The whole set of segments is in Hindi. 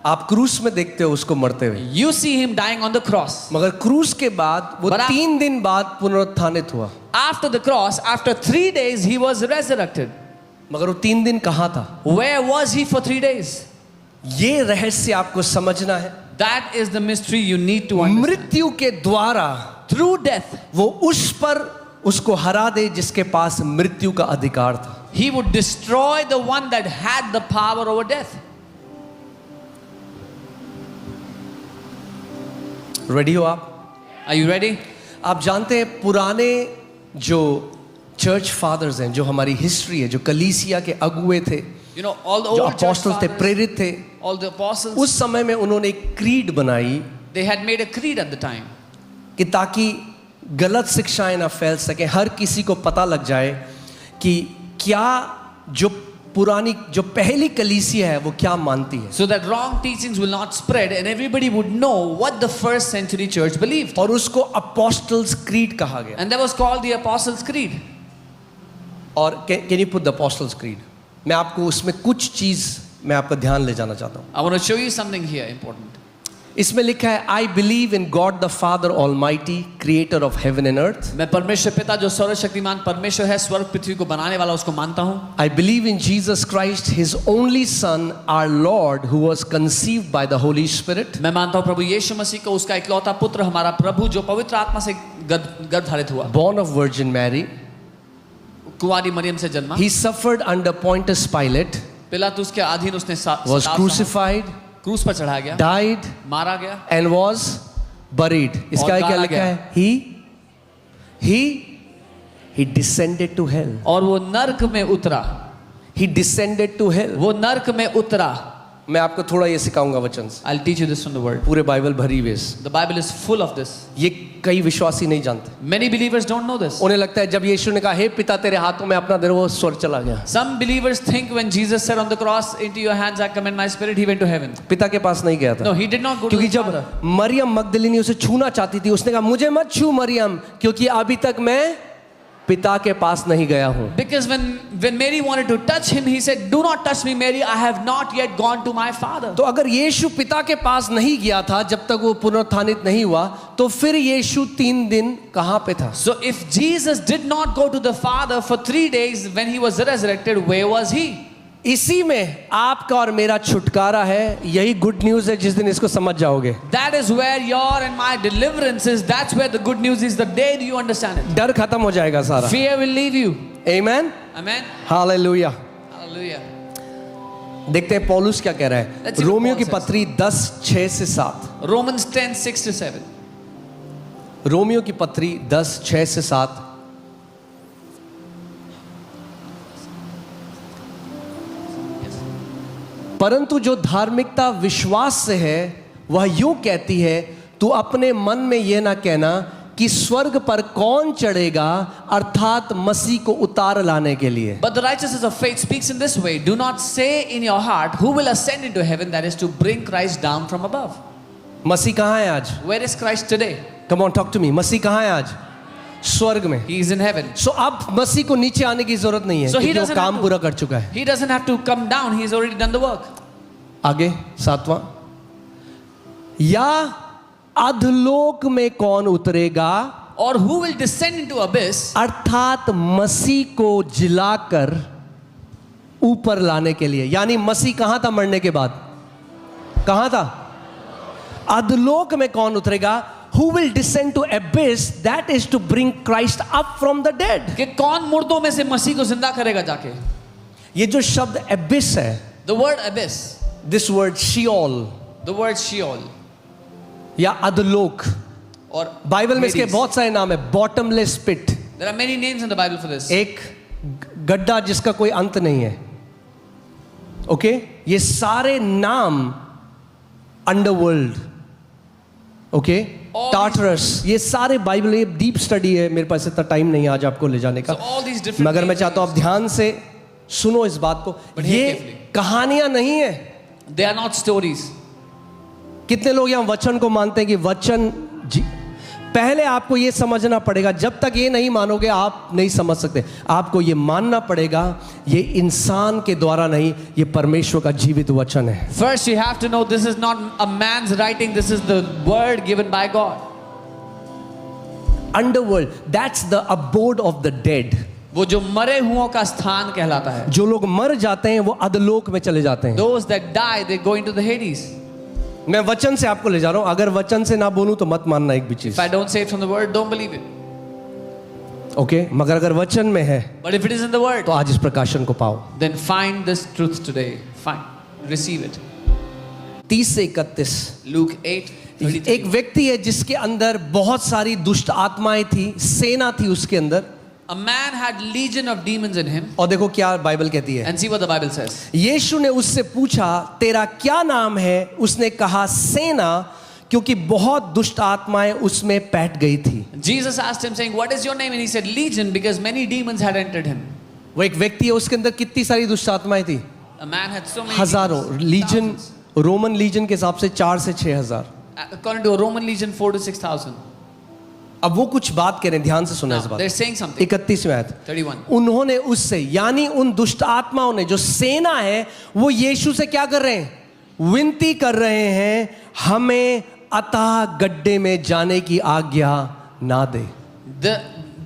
आप क्रूस में देखते हो उसको मरते हुए, You see him dying on the cross. मगर क्रूस के बाद वो But 3 दिन बाद पुनरुत्थानित हुआ। After the cross, after 3 days, he was resurrected. मगर वो 3 दिन कहाँ था? Where was he for 3 days? ये रहस्य आपको समझना है। That is the mystery you need to understand. मृत्यु के द्वारा Through death, वो उस पर उसको हरा दे जिसके पास मृत्यु का अधिकार था। he would destroy the one that had the power over death. Ready हो आप? Are you ready? आप जानते हैं पुराने जो चर्च फादर्स हैं, जो हमारी हिस्ट्री है, जो कलीसिया के अगुए थे, You know, all the जो old church अपोस्टल्स थे, fathers, प्रेरित थे, all the apostles, उस समय में उन्होंने एक क्रीड बनाई they had made a creed at the time. कि ताकि गलत शिक्षाएं ना फैल सके, हर किसी को पता लग जाए कि क्या जो पुरानी जो पहली कलीसिया है वो क्या मानती है, So that wrong teachings will not spread and everybody would know what the first century church believed. और उसको अपोस्टल्स क्रीड कहा गया। And that was called the Apostles' Creed. और can you put the apostles creed? मैं आपको उसमें कुछ चीज मैं आपका ध्यान ले जाना चाहता हूँ। I want to show you something here important. इसमें लिखा है आई believe in God the father almighty creator of heaven and earth. मैं परमेश्वर पिता जो सर्वशक्तिमान परमेश्वर है, स्वर्ग पृथ्वी को बनाने वाला, उसको मानता हूँ। I believe in Jesus Christ his only son our Lord who was conceived by the Holy Spirit. मैं मानता हूँ प्रभु यीशु मसीह को, उसका इकलौता पुत्र, हमारा प्रभु जो पवित्र आत्मा से गर्भधारित हुआ, born of virgin Mary, कुंवारी मरियम से जन्मा। he suffered under Pontius Pilate, पिलातुस के अधीन उसने was crucified, क्रूस पर चढ़ाया गया, died मारा गया and was buried। इसका और क्या गाड़ा लिखा गया। है? he descended to hell। और वो नर्क में उतरा, he descended to hell। वो नर्क में उतरा। मैं आपको थोड़ा ये सिखाऊंगा वचन से, I'll teach you this from the word. पूरे बाइबल भरी हुई है। The Bible is full of this. ये कई विश्वासी नहीं जानते। Many believers don't know this. उन्हें लगता है जब यीशु ने कहा हे पिता तेरे हाथों में अपना दे, वो स्वर्ग चला गया। Some believers think when Jesus said on the cross, into your hands I commend my spirit, he went to heaven. पिता के पास नहीं गया था। No, he did not go to क्योंकि the जब Father. मरियम मगदलिनी उसे छूना चाहती थी, उसने कहा मुझे मत छू मरियम, क्योंकि अभी तक मैं पिता के पास नहीं गया हूं। Because when Mary wanted to touch him, he said, "Do not touch me, Mary. I have not yet gone to my Father." तो अगर यीशु पिता के पास नहीं गया था जब तक वो पुनरुत्थानित नहीं हुआ, तो फिर यीशु 3 दिन कहां पे था? So if Jesus did not go to the Father for 3 days when he was resurrected, where was he? इसी में आपका और मेरा छुटकारा है। यही गुड न्यूज है जिस दिन इसको समझ जाओगे। That is where your and my deliverance is. That's where the good news is. The day you understand it, डर खत्म हो जाएगा सारा। fear will leave you. Amen, Amen. Hallelujah. Hallelujah. देखते हैं पौलुस क्या कह रहा है। Let's see what रोमियो की Paul says. पत्री 10:6 से 7। Romans 10:6 to 7. रोमियो की पत्री 10:6 से 7। परंतु जो धार्मिकता विश्वास से है वह यूं कहती है, तू अपने मन में यह ना कहना कि स्वर्ग पर कौन चढ़ेगा, अर्थात मसीह को उतार लाने के लिए। But the righteousness of faith speaks in this way. Do not say in your heart, who will ascend into heaven, that is to bring Christ down from above. मसीह कहाँ है आज? Where is Christ today? Come on, talk to me। मसीह कहाँ है आज? स्वर्ग में। He is in heaven. सो अब मसीह को नीचे आने की जरूरत नहीं है, So he क्योंकि वो doesn't काम have to- पूरा कर चुका है। He doesn't have to come down. He has already done the work. आगे 7वां, या अधलोक में कौन उतरेगा, Or who will descend into abyss, अर्थात मसीह को जिलाकर ऊपर लाने के लिए। यानी मसीह कहां था मरने के बाद? कहां था? अधलोक में कौन उतरेगा? Who will descend to abyss, that is to bring Christ up from the dead। कि कौन मुर्दों में से मसीह को जिंदा करेगा जाके? ये जो शब्द abyss है, The word abyss, this word Sheol the word Sheol, या अधलोक, और बाइबल में इसके Hades. बहुत सारे नाम है। Bottomless pit, There are many names in the Bible for this. एक गड्ढा जिसका कोई अंत नहीं है। ओके, ये सारे नाम अंडरवर्ल्ड, ओके, टार्टरस, ये सारे बाइबल, ये डीप स्टडी है। मेरे पास इतना टाइम नहीं है आज आपको ले जाने का, So all these different मगर मैं names चाहता हूं आप ध्यान से सुनो इस बात को। But hear ये carefully. कहानियां नहीं है। They are not stories. कितने लोग यहां वचन को मानते हैं कि वचन पहले आपको ये समझना पड़ेगा, जब तक ये नहीं मानोगे आप नहीं समझ सकते। आपको ये मानना पड़ेगा ये इंसान के द्वारा नहीं, ये परमेश्वर का जीवित वचन है। First, you have to know this is not a man's writing, this is the word given by God. Underworld, that's the abode of the dead. वो जो मरे हुओं का स्थान कहलाता है। जो लोग मर जाते हैं वो अधलोक में चले जाते हैं। Those that die, they go into the Hades. मैं वचन से आपको ले जा रहा हूं, अगर वचन से ना बोलूं तो मत मानना एक भी चीज। If I don't say it from the word, don't believe it. Okay, मगर अगर वचन में है But if it is in the word, तो आज इस प्रकाशन को पाओ। then find this truth today. Find, receive it. 30 से 31। Luke 8:33. एक व्यक्ति है जिसके अंदर बहुत सारी दुष्ट आत्माएं थी, सेना थी उसके अंदर। A man had legion of demons in him. और देखो क्या बाइबल कहती है। And see what the Bible says. यीशु ने उससे पूछा तेरा क्या नाम है? उसने कहा सेना, क्योंकि बहुत दुष्ट आत्माएं उसमें बैठ गई थी। Jesus asked him saying, what is your name? And he said, Legion, because many demons had entered him. वो एक व्यक्ति है, उसके अंदर कितनी सारी दुष्ट आत्माएं थी? A man had so many हजारों। demons, legion, thousands. Roman legion के हिसाब से 4 से 6 हजार। According to a Roman legion, 4 to 6,000. अब वो कुछ बात कह रहे हैं, ध्यान से सुना इस Now, बात। they're saying something. 31 में आयत। 31. उन्होंने उससे, यानी उन दुष्ट आत्माओं ने, जो सेना है, वो यीशु से क्या कर रहे हैं? विनती कर रहे हैं, हमें अतः गड्ढे में जाने की आज्ञा ना दे।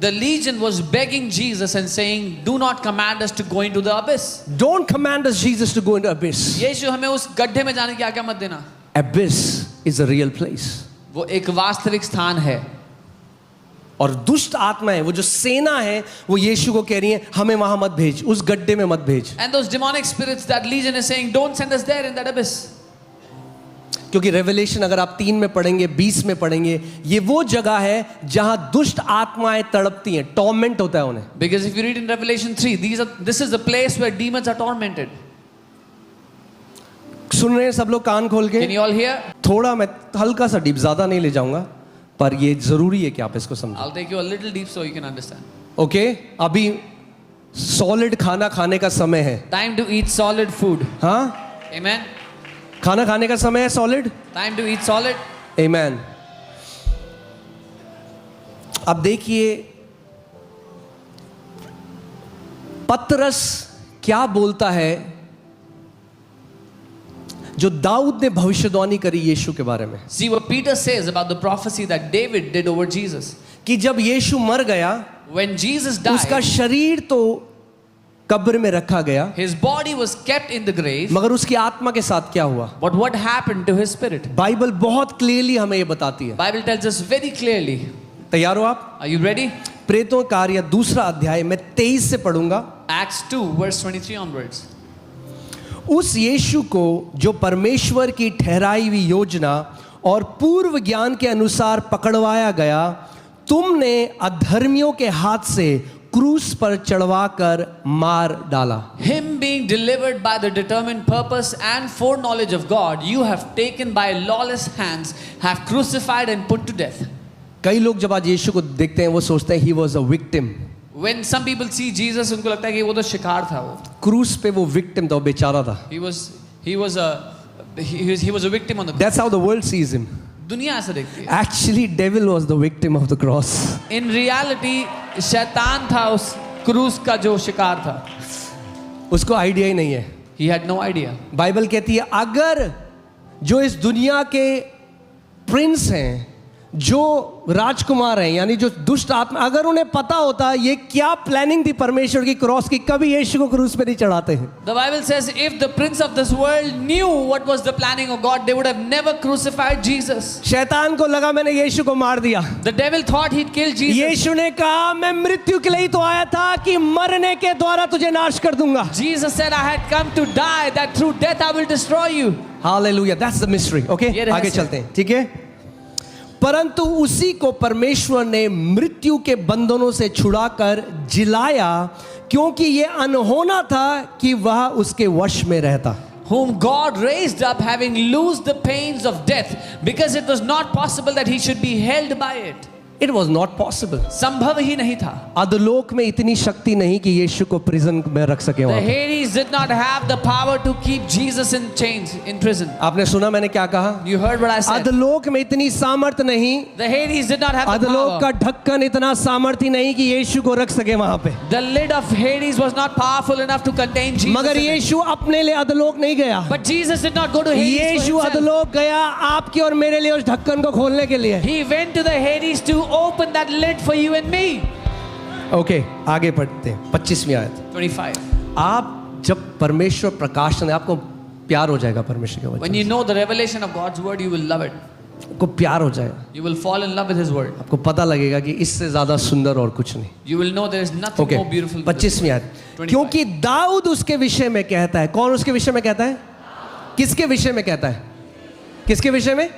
The legion was begging Jesus and saying, do not command us to go into the abyss. Don't command us, Jesus, to go into abyss. यीशु हमें उस गड्ढे में जाने की आज्ञा मत देना। Abyss is a real place. वो एक वास्तविक स्थान है। और दुष्ट आत्माएं, वो जो सेना है, वो यीशु को कह रही है हमें वहां मत भेज, उस गड्ढे में मत भेज। And those demonic spirits, that legion is saying, don't send us there in that abyss. क्योंकि रेवलेशन अगर आप 3 में पढ़ेंगे, 20 में पढ़ेंगे, ये वो जगह है जहां दुष्ट आत्माएं तड़पती हैं, टॉर्मेंट होता है उन्हें। Because if you read in Revelation 3, this is the place where demons are tormented. सुन रहे हैं सब लोग कान खोल के? Can you all hear? थोड़ा मैं हल्का सा डीप, ज्यादा नहीं ले जाऊंगा, पर ये जरूरी है कि आप इसको समझें। I'll take you a little deep so you can understand. Okay, अभी सॉलिड खाना खाने का समय है। Time to eat solid food. हाँ, Amen. खाना खाने का समय है, solid. Time to eat solid. आमेन। अब देखिए पतरस क्या बोलता है, जो दाऊद ने भविष्यवाणी करी यीशु के बारे में। See what Peter says about the prophecy that David did over Jesus. कि जब यीशु मर गया, When Jesus उसका died, शरीर तो कब्र में रखा गया, his body was kept in the grave. मगर उसकी आत्मा के साथ क्या हुआ? But what happened to his spirit? Bible बहुत क्लियरली हमें ये बताती है। Bible tells us very clearly. तैयार हो आप? Are you ready? प्रेतों कार्य 2 अध्याय में 23 से पढ़ूंगा। Acts 2 verse 23 onwards. उस यीशु को जो परमेश्वर की ठहराई हुई योजना और पूर्व ज्ञान के अनुसार पकड़वाया गया, तुमने अधर्मियों के हाथ से क्रूस पर चढ़वाकर मार डाला। Him being delivered by the determined purpose and foreknowledge of God, you have taken by lawless hands, have crucified and put to death. कई लोग जब आज यीशु को देखते हैं वो सोचते हैं he was a victim. When some people see Jesus, उनको लगता है कि वो तो शिकार था वो। क्रूस पे वो विक्टिम था, वो बेचारा था। He was a victim on the cross. That's how the world sees him. दुनिया ऐसा देखती है। Actually, devil was the victim of the cross. In reality, शैतान था उस क्रूस का जो शिकार था। उसको आइडिया ही नहीं है। He had no idea. Bible कहती है अगर जो इस दुनिया के प्रिंस हैं, जो राजकुमार हैं, यानी जो दुष्ट आत्मा, अगर उन्हें पता होता ये क्या प्लानिंग थी परमेश्वर की क्रॉस की, कभी यीशु को क्रूस पे नहीं चढ़ाते हैं। The Bible says if the prince of this world knew what was the planning of God, they would have never crucified Jesus. शैतान को लगा मैंने यीशु को मार दिया। The devil thought he'd kill Jesus. यीशु ने कहा मैं मृत्यु के लिए ही तो आया था कि मरने के द्वारा तुझे नाश कर दूंगा। Jesus said, I had come to die, that through death I will destroy you. Hallelujah, that's the mystery. Okay, ये रहस्य आगे चलते हैं, ठीक है। परंतु उसी को परमेश्वर ने मृत्यु के बंधनों से छुड़ाकर जिलाया, क्योंकि ये अनहोना था कि वह उसके वश में रहता। Whom God raised up, having loosed the pains of death, because it was not possible that he should be held by it. It was not possible. संभव ही नहीं था। अधलोक में इतनी शक्ति नहीं कि यीशु को प्रिजन में रख सके The वहां पे। Hades did not have the power to keep Jesus in chains, in prison. आपने सुना मैंने क्या कहा? You heard what I said. अधलोक में इतनी सामर्थ्य नहीं, The Hades did not have the अधलोक का power. ढक्कन इतना सामर्थ्य नहीं कि यीशु को रख सके वहां पे। The lid of Hades was not powerful enough to contain Jesus. मगर in it. यीशु अपने लिए अधलोक नहीं गया। But Jesus did not go to Hades for Yeshu himself. अधलोक गया आपके और मेरे लिए उस ढक्कन को खोलने के लिए। He went to the Hades to open that lid for you and me. Okay, आगे बढ़ते हैं। 25वीं आयत। 25. आप जब परमेश्वर प्रकाश में, आपको प्यार हो जाएगा परमेश्वर के When वचन you know the revelation of God's word, you will love it. से। आपको प्यार हो जाएगा, You will fall in love with His word. आपको पता लगेगा कि इससे ज्यादा सुंदर और कुछ नहीं। You will know there is nothing okay, more beautiful. than this 25वीं word. आयत। 25. क्योंकि दाऊद उसके विषय में कहता है। कौन उसके विषय में कहता है? किसके विषय में कहता है? किसके विषय में?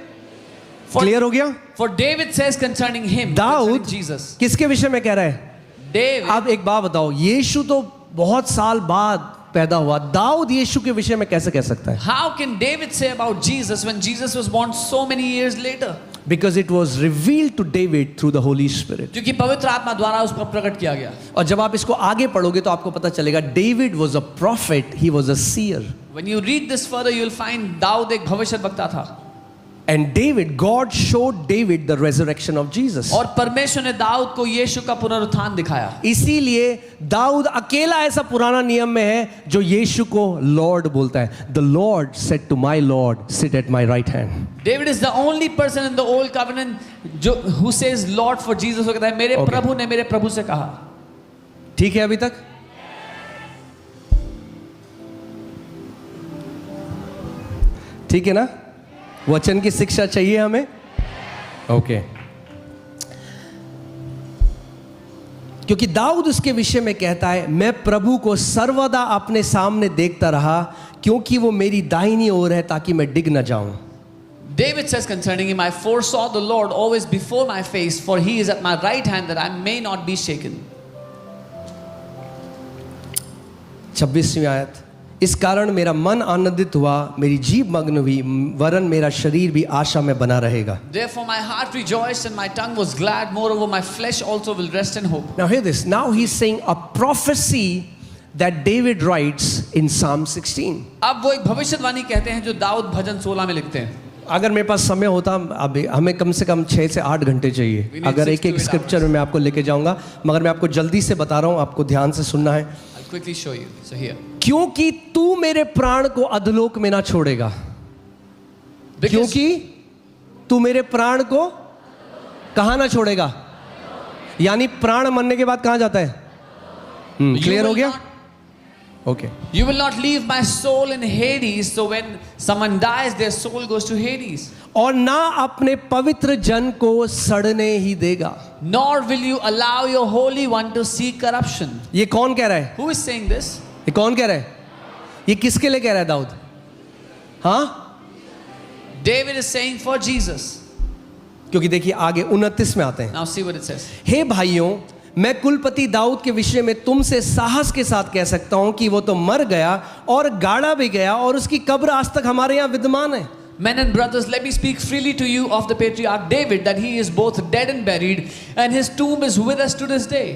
क्लियर हो गया? For David says concerning him, Dawood concerning Jesus. किसके विषय में कह रहा है? David, आप एक बात बताओ, यीशु तो बहुत साल बाद पैदा हुआ, दाऊद यीशु के विषय में कैसे कह सकता है? how can David say about Jesus when Jesus was born so many years later? Because it was revealed to David through the Holy Spirit. क्योंकि पवित्र आत्मा द्वारा उस पर प्रकट किया गया। और जब आप इसको आगे पढ़ोगे तो आपको पता चलेगा, David was a prophet, he was a seer. When you read this further, you will find Dawood एक भविष्यद्वक्ता था। And David, God showed David the resurrection of Jesus. और परमेश्वर ने दाऊद को यीशु का पुनरुत्थान दिखाया। इसीलिए दाऊद अकेला ऐसा पुराना नियम में है जो यीशु को लॉर्ड बोलता है। The Lord said to my Lord, sit at my right hand. David is the only person in the old covenant who says Lord for Jesus। वो कहता है मेरे Okay. प्रभु ने मेरे प्रभु से कहा। ठीक है अभी तक? ठीक है ना? वचन की शिक्षा चाहिए हमें? ओके। क्योंकि दाऊद उसके विषय में कहता है, मैं प्रभु को सर्वदा अपने सामने देखता रहा, क्योंकि वो मेरी दाहिनी ओर है ताकि मैं डिग न जाऊं। David says concerning him, I foresaw the Lord always before my face, for he is at my right hand that I may not be shaken. 26वीं आयत। इस कारण मेरा मन आनंदित हुआ, मेरी जीभ मग्न हुई, वरन मेरा शरीर भी आशा में बना रहेगा। Therefore my heart rejoiced and my tongue was glad, moreover my flesh also will rest in hope. Now hear this. Now he's saying a prophecy that David writes in Psalm 16. अब वो एक भविष्यवाणी कहते हैं जो दाऊद भजन 16 में लिखते हैं। अगर मेरे पास समय होता, अभी हमें कम से कम 6 से 8 घंटे We चाहिए। need अगर 6 एक to एक 8 स्क्रिप्चर में मैं आपको लेके जाऊंगा, मगर मैं आपको जल्दी से बता रहा हूं, आपको ध्यान से सुनना है। I'll quickly show you. So here. क्योंकि तू मेरे प्राण को अधलोक में ना छोड़ेगा। Because क्योंकि तू मेरे प्राण को कहां ना छोड़ेगा, यानी प्राण मरने के बाद कहां जाता है? you क्लियर हो will गया? not- okay. You will not leave my soul in Hades. So when someone dies, their soul goes to Hades. और ना अपने पवित्र जन को सड़ने ही देगा। Nor will you allow your Holy One to see corruption. ये कौन कह रहा है? Who is saying this? ये कौन कह रहा है? ये किसके लिए कह रहा है दाऊद? हाँ, David is saying for Jesus. क्योंकि देखिए आगे 29 में आते हैं। Now see what it says. हे भाइयों, मैं कुलपति दाऊद के विषय में तुमसे साहस के साथ कह सकता हूं कि वो तो मर गया और गाड़ा भी गया, और उसकी कब्र आज तक हमारे यहाँ विद्यमान है। Men and brothers, let me speak freely to you of the patriarch David, that he is both dead and buried, and his tomb is with us to this day.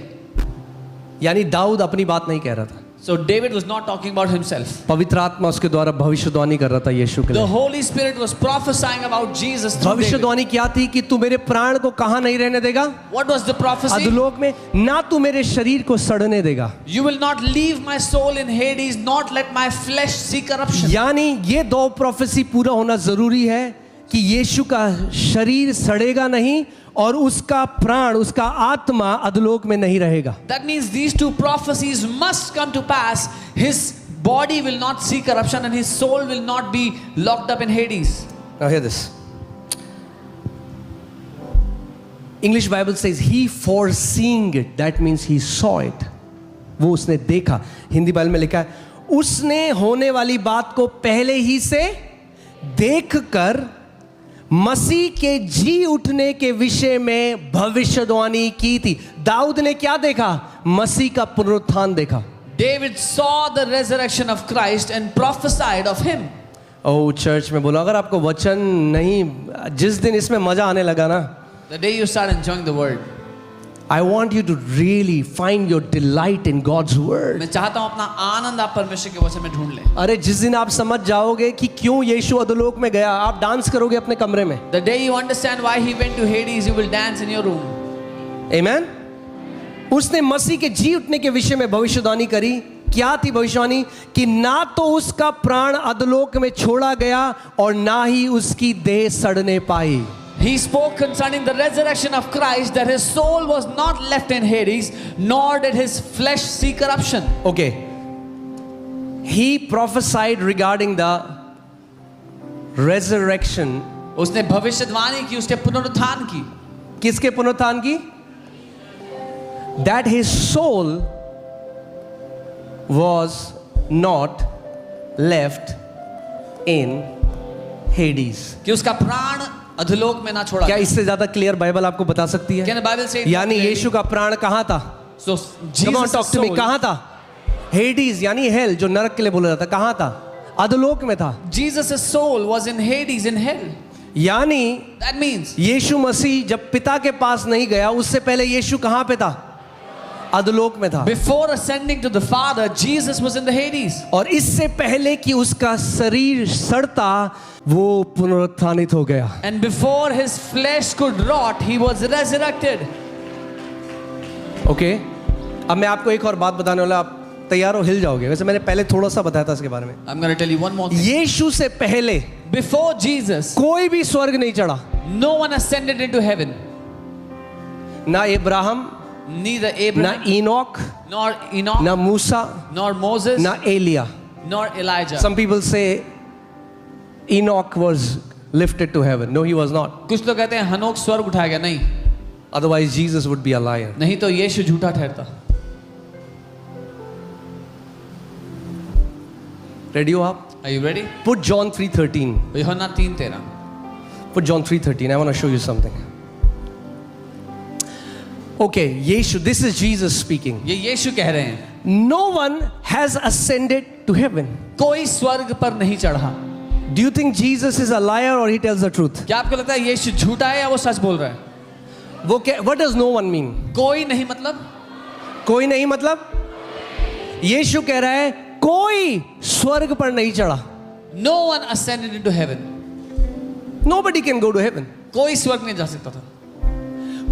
यानी दाऊद अपनी बात नहीं कह रहा था, So David was not talking about himself. पवित्र आत्मा उसके द्वारा भविष्यवाणी कर रहा था यीशु के The लिए। Holy Spirit was prophesying about Jesus through David. भविष्यवाणी क्या थी? कि तू मेरे प्राण को कहां नहीं रहने देगा? What was the prophecy? अधोलोक में। ना तू मेरे शरीर को सड़ने देगा। You will not leave my soul in Hades, not let my flesh see corruption. यानी ये दो प्रोफेसी पूरा होना जरूरी है कि यीशु का शरीर सड़ेगा नहीं और उसका प्राण, उसका आत्मा अधोलोक में नहीं रहेगा। That means these two prophecies must come to pass. His body will not see corruption and his soul will not be locked up in Hades. Now hear this. English Bible says he foreseeing it. That means he saw it. वो उसने देखा। हिंदी बाइबल में लिखा है उसने होने वाली बात को पहले ही से देखकर मसीह के जी उठने के विषय में भविष्यवाणी की थी। दाऊद ने क्या देखा? मसीह का पुनरुत्थान देखा। David saw the resurrection of Christ and prophesied of him. ओ चर्च में बोलो, अगर आपको वचन नहीं, जिस दिन इसमें मजा आने लगा ना, The day you start enjoying the word. I want you to really find your delight in God's word. मैं चाहता हूँ अपना आनंद आप परमेश्वर के वचन में ढूंढ लें. अरे जिस दिन आप समझ जाओगे कि क्यों यीशु अधोलोक में गया, आप डांस करोगे अपने कमरे में. The day you understand why he went to Hades, you will dance in your room. Amen. उसने मसीह के जी उठने के विषय में भविष्यवाणी करी. क्या थी भविष्यवाणी? कि ना तो उसका प्राण अधोलोक में छोड़ा गया और ना ही उसकी देह सड़ने पाई. He spoke concerning the resurrection of Christ, that his soul was not left in Hades, nor did his flesh see corruption. Okay. He prophesied regarding the resurrection. उसने भविष्यवाणी की, उसके पुनरुत्थान की. किसके पुनरुत्थान की? That his soul was not left in Hades. कि उसका प्राण अधोलोक में ना छोड़ा. क्या इससे ज्यादा क्लियर बाइबल आपको बता सकती है? Can the Bible say it? यानी यीशु का प्राण कहाँ था? So Come on, Jesus' talk to me. soul, कहाँ था? हेडीज यानी हेल, जो नरक के लिए बोला जाता, कहाँ था? अधोलोक में था. Jesus' soul was in Hades, in hell. यानी That means यीशु मसीह जब पिता के पास नहीं गया, उससे पहले यीशु कहाँ पे था? अधोलोक में था. before ascending to the Father, Jesus was in the Hades. और इससे पहले कि उसका शरीर सड़ता, वो पुनरुत्थानित हो गया. And before his flesh could rot, he was resurrected. Okay. अब मैं आपको एक और बात बताने वाला, आप तैयार हो? हिल जाओगे. वैसे मैंने पहले थोड़ा सा बताया था इसके बारे में. I'm going to tell you one more thing. यीशु से पहले Before Jesus, कोई भी स्वर्ग नहीं चढ़ा. no one ascended into heaven. ना इब्राहिम, Neither ना Abraham, इनोक, nor Enoch, ना मूसा, nor Moses, ना Elia. nor Elijah. Some people say Enoch was lifted to heaven. No, he was not. कुछ लोग कहते हैं हनोक स्वर्ग उठाया गया. नहीं, Otherwise Jesus would be a liar. नहीं तो यीशु झूठा ठहरता. Ready हो आप? Are you ready? Put John 3:13. यूहन्ना 3:13. Put John 3:13. I want to show you something. Okay, Yeshu, this is Jesus speaking. ये यीशु कह रहे हैं, No one has ascended to heaven. कोई स्वर्ग पर नहीं चढ़ा. Do you think Jesus is a liar or he tells the truth? क्या आपको लगता है यीशु झूठा है या वो सच बोल रहा है? What does no one mean? कोई नहीं मतलब? कोई नहीं मतलब? यीशु कह रहा है कोई स्वर्ग पर नहीं चढ़ा. No one ascended into heaven. Nobody can go to heaven. कोई स्वर्ग नहीं जा सकता था.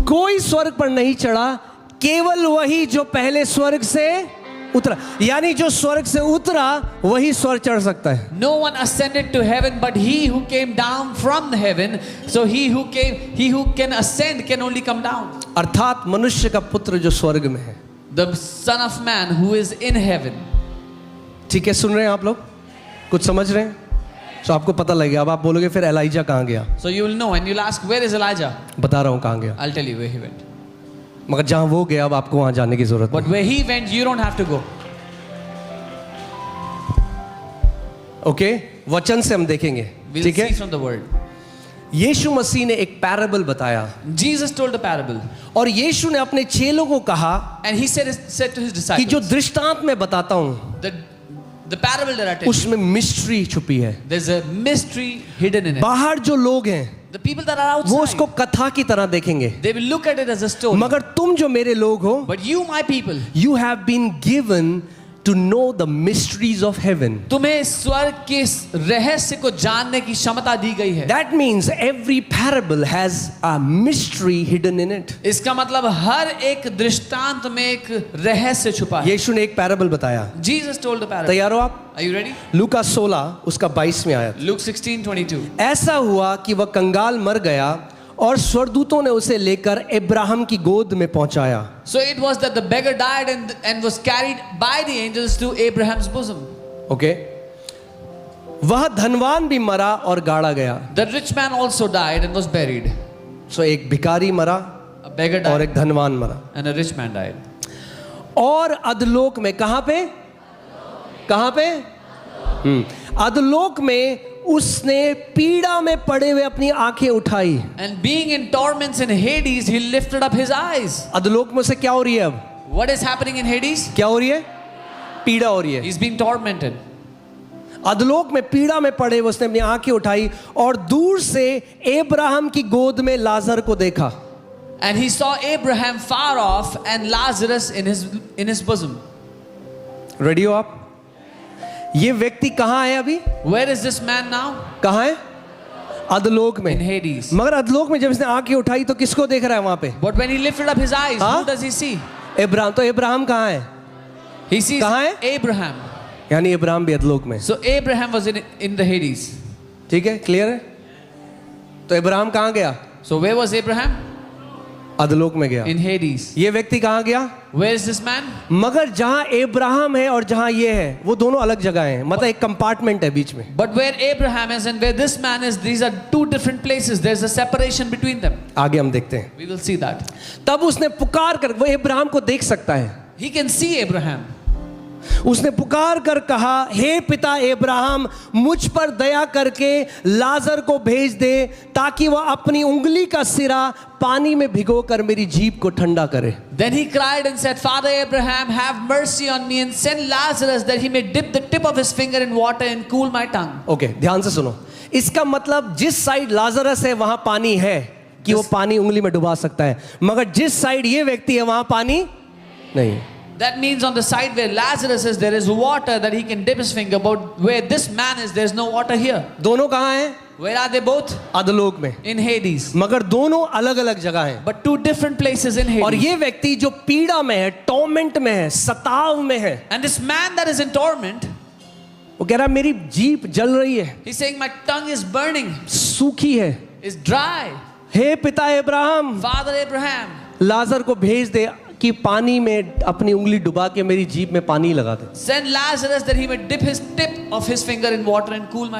कोई स्वर्ग पर नहीं चढ़ा, केवल वही जो पहले स्वर्ग से उतरा. यानी जो स्वर्ग से उतरा वही स्वर्ग चढ़ सकता है. No one ascended to heaven but he who came down from heaven. So he who can ascend can only come down. अर्थात मनुष्य का पुत्र जो स्वर्ग में है. The Son of Man who is in heaven. ठीक है, सुन रहे हैं आप लोग? कुछ समझ रहे हैं? तो आपको पता लगेगा. अब आप बोलोगे फिर एलाइजा कहाँ गया? So you will know and you'll ask, where is Elijah? बता रहा हूँ कहाँ गया. I'll tell you where he went. मगर जहाँ वो गया अब आपको वहाँ जाने की जरूरत But where he went, you don't have to go. Okay. वचन से हम देखेंगे. We'll ठीक see है. from the word. यीशु मसीह ने एक पैराबल बताया Jesus told a parable और यीशु ने अपने चेलों को कहा and he said to his कि जो disciples, दृष्टांत मैं बताता हूँ the parable that I tell you, उसमें मिस्ट्री छुपी है. there's a mystery hidden in it. बाहर जो लोग हैं The people that are वो उसको outside, कथा की तरह देखेंगे. they will look at it as a story. मगर तुम जो मेरे लोग हो, But you, my people, you have been given to know the mysteries of heaven. तुम्हें स्वर्ग के रहस्य को जानने की क्षमता दी गई है. That means every parable has a mystery hidden in it. इसका मतलब हर एक दृष्टांत में एक रहस्य छुपा है. यीशु ने एक पैराबल बताया. Jesus told a parable. तैयार हो आप? Are you ready? लूका 16 उसका 22 में आया. Luke 16:22. ऐसा हुआ कि वह कंगाल मर गया और स्वर्गदूतों ने उसे लेकर इब्राहिम की गोद में पहुंचाया. So it was that the beggar died and was carried by the angels to Abraham's bosom. Okay. वह धनवान भी मरा और गाड़ा गया. The rich man also died and was buried. सो एक भिखारी मरा A beggar और died एक धनवान मरा. and a rich man died. और अधलोक में कहां पे अधलोक में उसने पीड़ा में पड़े हुए अपनी आंखें उठाई. And being in torments in Hades, he lifted up his eyes. अधलोक में उसे क्या हो रही है? अब What is happening in Hades? क्या हो रही है? पीड़ा हो रही है. He's being tormented. अधलोक में पीड़ा में पड़े हुए उसने अपनी आंखें उठाई और दूर से इब्राहिम की गोद में लाजर को देखा. And he saw Abraham far off and Lazarus in his bosom. Ready हो आप? ये व्यक्ति कहाँ है अभी? Where is this man now? कहाँ है? अधलोक In में. Hades. मगर अधलोक में जब इसने आंखें उठाई तो किसको देख रहा है वहां पे? But when he lifted up his eyes, हाँ? who does he see? Ibrahim. तो इब्राहिम कहाँ है? He sees कहाँ है? Abraham. यानी इब्राहिम भी अधलोक में. So Abraham was in the Hades. ठीक है, क्लियर है? तो इब्राहिम कहाँ गया? So where was Abraham? अधलोक में गया. In Hades. ये व्यक्ति कहाँ गया? Where is this man? मगर जहां इब्राहिम है और जहां ये है वो दोनों अलग जगह हैं. मतलब एक कंपार्टमेंट है बीच में. But where Abraham is and where this man is, these are two different places. There's a separation between them. आगे हम देखते हैं. We will see that. तब उसने पुकार कर, वो इब्राहिम को देख सकता है. He can see Abraham. उसने पुकार कर कहा, हे पिता इब्राहिम, मुझ पर दया करके लाजर को भेज दे ताकि वह अपनी उंगली का सिरा पानी में भिगोकर मेरी जीभ को ठंडा करे. Then he cried and said, Father Abraham, have mercy on me and send Lazarus that he may dip the tip of his finger in water and cool my tongue. Okay, ध्यान से सुनो. इसका मतलब जिस साइड लाजरस है वहां पानी है कि वो पानी उंगली में डुबा सकता है, मगर जिस साइड ये व्यक्ति है वहां पानी नहीं. That means on the side where Lazarus is, there is water that he can dip his finger, but where this man is, there's no water here. दोनों कहाँ हैं? Where are they both? अधलोक में. In Hades. मगर दोनों अलग अलग जगह हैं. But two different places in Hades. और ये व्यक्ति जो पीड़ा में है, टॉर्मेंट में है, सताव में है, And this man that is in torment, वो कह रहा है मेरी जीभ जल रही है, he's saying, my tongue is burning, सूखी है. is dry. हे पिता इब्राहिम, Father Abraham, लाजर को भेज दे कि पानी में अपनी उंगली डुबा के मेरी जीभ में पानी लगा दे. send Lazarus that he may dip his tip of his finger in water and cool my